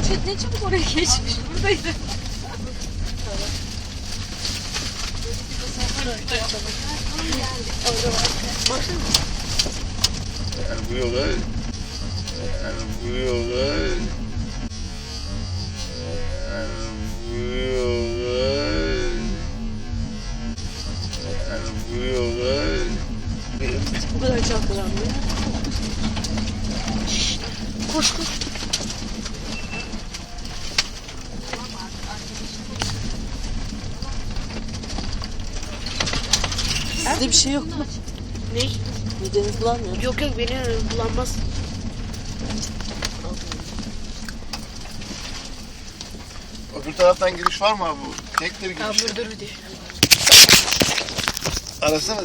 Ne çabuk oraya geçmiş. Buradaydı. Yani bu yola yani bu yola yani bu yola yani bu yola Bu kadar çalkalandı. Koş koş. Sizde bir şey yok mu? Ne? Mideniz bulanmıyor mu? Yok yok beni bulanmaz. öbür taraftan giriş var mı abi bu? Tek bir giriş. Dur bir de. Arasana.